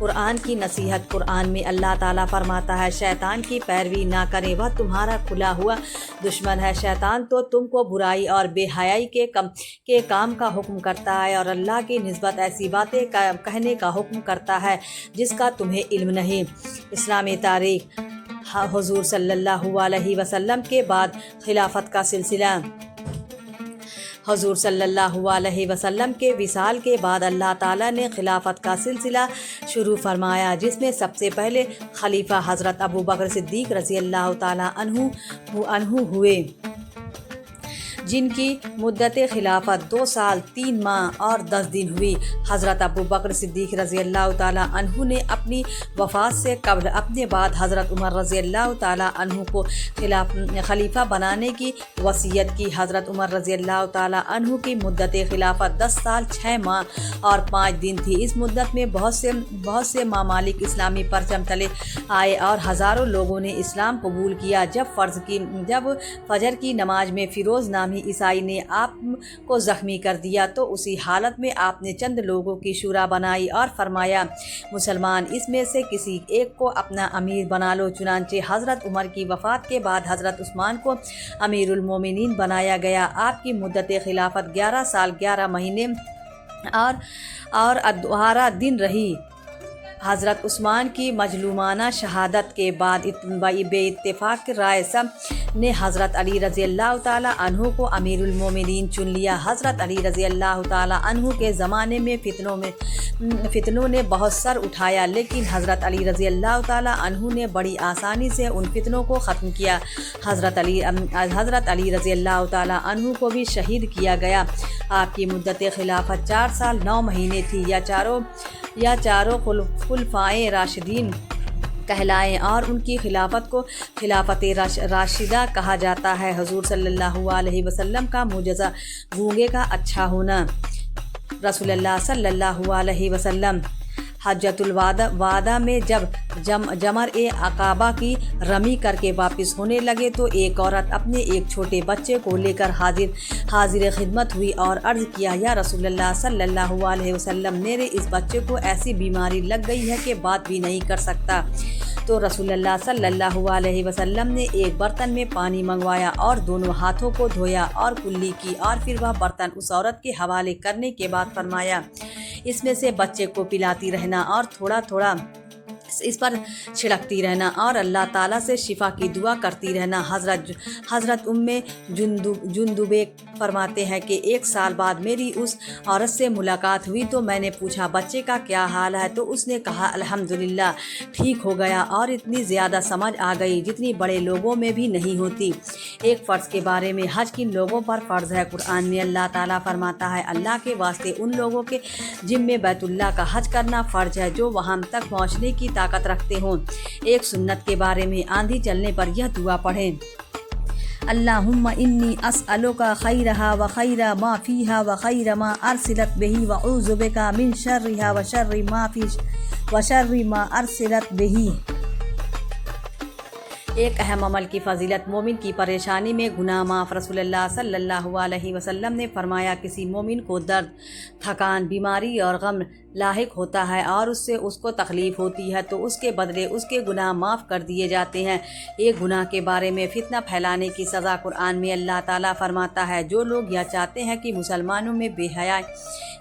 قرآن کی نصیحت۔ قرآن میں اللہ تعالیٰ فرماتا ہے شیطان کی پیروی نہ کریں، وہ تمہارا کھلا ہوا دشمن ہے۔ شیطان تو تم کو برائی اور بے حیائی کے کام کا حکم کرتا ہے اور اللہ کی نسبت ایسی باتیں کہنے کا حکم کرتا ہے جس کا تمہیں علم نہیں۔ اسلامی تاریخ۔ حضور صلی اللہ علیہ وسلم کے بعد خلافت کا سلسلہ۔ حضور صلی اللہ علیہ وسلم کے وصال کے بعد اللہ تعالیٰ نے خلافت کا سلسلہ شروع فرمایا، جس میں سب سے پہلے خلیفہ حضرت ابو بکر صدیق رضی اللہ تعالیٰ عنہ ہوئے، جن کی مدت خلافت 2 سال 3 ماہ اور 10 دن ہوئی۔ حضرت ابو بکر صدیق رضی اللہ تعالیٰ عنہ نے اپنی وفات سے قبل اپنے بعد حضرت عمر رضی اللہ تعالیٰ عنہ کو خلیفہ بنانے کی وصیت کی۔ حضرت عمر رضی اللہ تعالیٰ عنہ کی مدت خلافت 10 سال 6 ماہ اور 5 دن تھی۔ اس مدت میں بہت سے ممالک اسلامی پرچم تلے آئے اور ہزاروں لوگوں نے اسلام قبول کیا۔ جب فجر کی نماز میں فیروز نامی عیسائی نے آپ کو زخمی کر دیا تو اسی حالت میں آپ نے چند لوگوں کی شورا بنائی اور فرمایا مسلمان اس میں سے کسی ایک کو اپنا امیر بنا لو۔ چنانچہ حضرت عمر کی وفات کے بعد حضرت عثمان کو امیر المومنین بنایا گیا۔ آپ کی مدت خلافت 11 سال 11 مہینے اور 12 دن رہی۔ حضرت عثمان کی مظلومانہ شہادت کے بعد بے اتفاق رائے سب نے حضرت علی رضی اللہ تعالیٰ عنہ کو امیر المومنین چن لیا۔ حضرت علی رضی اللہ تعالیٰ عنہ کے زمانے میں فتنوں نے بہت سر اٹھایا، لیکن حضرت علی رضی اللہ تعالیٰ عنہ نے بڑی آسانی سے ان فتنوں کو ختم کیا۔ حضرت علی رضی اللہ تعالیٰ عنہ کو بھی شہید کیا گیا۔ آپ کی مدت خلافت 4 سال 9 مہینے تھی۔ یا چاروں خلفائے راشدین کہلائیں اور ان کی خلافت کو خلافت راشدہ کہا جاتا ہے۔ حضور صلی اللہ علیہ وسلم کا معجزہ گونگے کا اچھا ہونا۔ رسول اللہ صلی اللہ علیہ وسلم حجۃ الوداع میں جب جمر عقبہ کی رمی کر کے واپس ہونے لگے تو ایک عورت اپنے ایک چھوٹے بچے کو لے کر حاضر خدمت ہوئی اور عرض کیا یا رسول اللہ صلی اللہ علیہ وسلم، میرے اس بچے کو ایسی بیماری لگ گئی ہے کہ بات بھی نہیں کر سکتا۔ تو رسول اللہ صلی اللہ علیہ وسلم نے ایک برتن میں پانی منگوایا اور دونوں ہاتھوں کو دھویا اور کلی کی اور پھر وہ برتن اس عورت کے حوالے کرنے کے بعد فرمایا اس میں سے بچے کو پلاتی رہنا اور تھوڑا تھوڑا اس پر چھڑکتی رہنا اور اللہ تعالیٰ سے شفا کی دعا کرتی رہنا۔ حضرت جندب فرماتے ہیں کہ 1 سال بعد میری اس عورت سے ملاقات ہوئی تو میں نے پوچھا بچے کا کیا حال ہے، تو اس نے کہا الحمدللہ ٹھیک ہو گیا اور اتنی زیادہ سمجھ آ گئی جتنی بڑے لوگوں میں بھی نہیں ہوتی۔ ایک فرض کے بارے میں، حج کن لوگوں پر فرض ہے؟ قرآن میں اللہ تعالیٰ فرماتا ہے اللہ کے واسطے ان لوگوں کے جن میں بیت اللہ کا حج کرنا فرض ہے جو وہاں تک پہنچنے کی طاقت رکھتے ہوں۔ ایک سنت کے بارے میں، آندھی چلنے پر یہ دعا پڑھیں اللہم انی اسألک خیرہا و خیر ما فیہا و خیر ما ارسلت بہ واعوذ بک من شرہا و شر ما ارسلت بہ۔ ایک اہم عمل کی فضیلت، مومن کی پریشانی میں گناہ معاف۔ رسول اللہ صلی اللہ علیہ وسلم نے فرمایا کسی مومن کو درد، تھکان، بیماری اور غم لاحق ہوتا ہے اور اس کو تکلیف ہوتی ہے تو اس کے بدلے اس کے گناہ معاف کر دیے جاتے ہیں۔ ایک گناہ کے بارے میں فتنہ پھیلانے کی سزا، قرآن میں اللہ تعالیٰ فرماتا ہے جو لوگ یہ چاہتے ہیں کہ مسلمانوں میں بے حیائی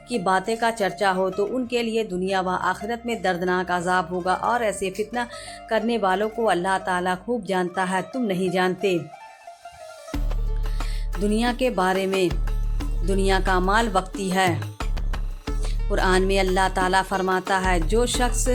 کی باتیں کا چرچا ہو تو ان کے لیے دنیا و آخرت میں دردناک عذاب ہوگا، اور ایسے فتنہ کرنے والوں کو اللہ تعالیٰ خوب جانتا ہے، تم نہیں جانتے۔ دنیا کے بارے میں، دنیا کا مال وقتی ہے۔ قرآن میں اللہ تعالیٰ فرماتا ہے جو شخص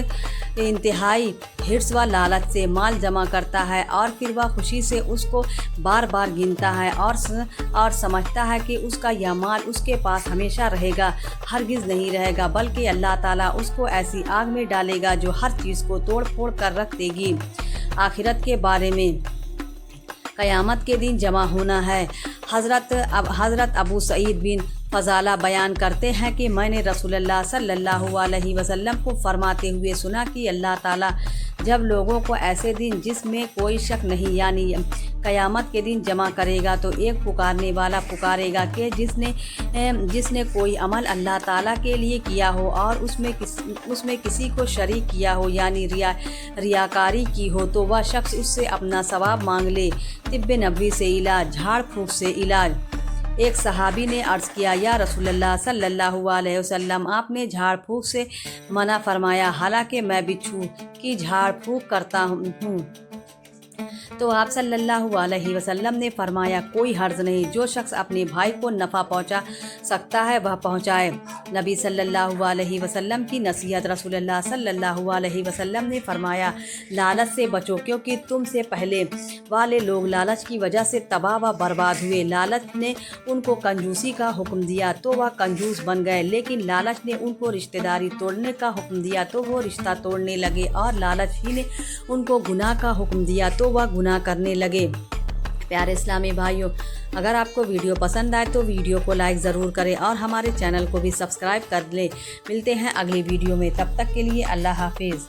انتہائی حرص و لالچ سے مال جمع کرتا ہے اور پھر وہ خوشی سے اس کو بار بار گنتا ہے اور سمجھتا ہے کہ اس کا یہ مال اس کے پاس ہمیشہ رہے گا، ہرگز نہیں رہے گا، بلکہ اللہ تعالیٰ اس کو ایسی آگ میں ڈالے گا جو ہر چیز کو توڑ پھوڑ کر رکھ دے گی۔ آخرت کے بارے میں، قیامت کے دن جمع ہونا ہے۔ حضرت ابو سعید بن فضالہ بیان کرتے ہیں کہ میں نے رسول اللہ صلی اللہ علیہ وسلم کو فرماتے ہوئے سنا کہ اللہ تعالیٰ جب لوگوں کو ایسے دن جس میں کوئی شک نہیں یعنی قیامت کے دن جمع کرے گا تو ایک پکارنے والا پکارے گا کہ جس نے کوئی عمل اللہ تعالیٰ کے لیے کیا ہو اور اس میں کسی کو شریک کیا ہو یعنی ریاکاری کی ہو تو وہ شخص اس سے اپنا ثواب مانگ لے۔ طب نبوی سے علاج، جھاڑ پھونک سے علاج۔ ایک صحابی نے عرض کیا، یا رسول اللہ صلی اللہ علیہ وسلم، آپ نے جھاڑ پھونک سے منع فرمایا، حالانکہ میں بچھو کی جھاڑ پھونک کرتا ہوں۔ تو آپ صلی اللہ علیہ وسلم نے فرمایا، کوئی حرج نہیں، جو شخص اپنے بھائی کو نفع پہنچا سکتا ہے وہ پہنچائے۔ نبی صلی اللہ علیہ وسلم کی نصیحت۔ رسول اللہ صلی اللہ علیہ وسلم نے فرمایا، لالچ سے بچو، کیونکہ تم سے پہلے والے لوگ لالچ کی وجہ سے تباہ و برباد ہوئے۔ لالچ نے ان کو کنجوسی کا حکم دیا تو وہ کنجوس بن گئے، لیکن لالچ نے ان کو رشتہ داری توڑنے کا حکم دیا تو وہ رشتہ توڑنے لگے، اور لالچ ہی نے ان کو گناہ کا حکم دیا تو وہ گناہ کرنے لگے۔ پیارے اسلامی بھائیوں، اگر آپ کو ویڈیو پسند آئے تو ویڈیو کو لائک ضرور کریں اور ہمارے چینل کو بھی سبسکرائب کر لیں۔ ملتے ہیں اگلی ویڈیو میں، تب تک کے لیے اللہ حافظ۔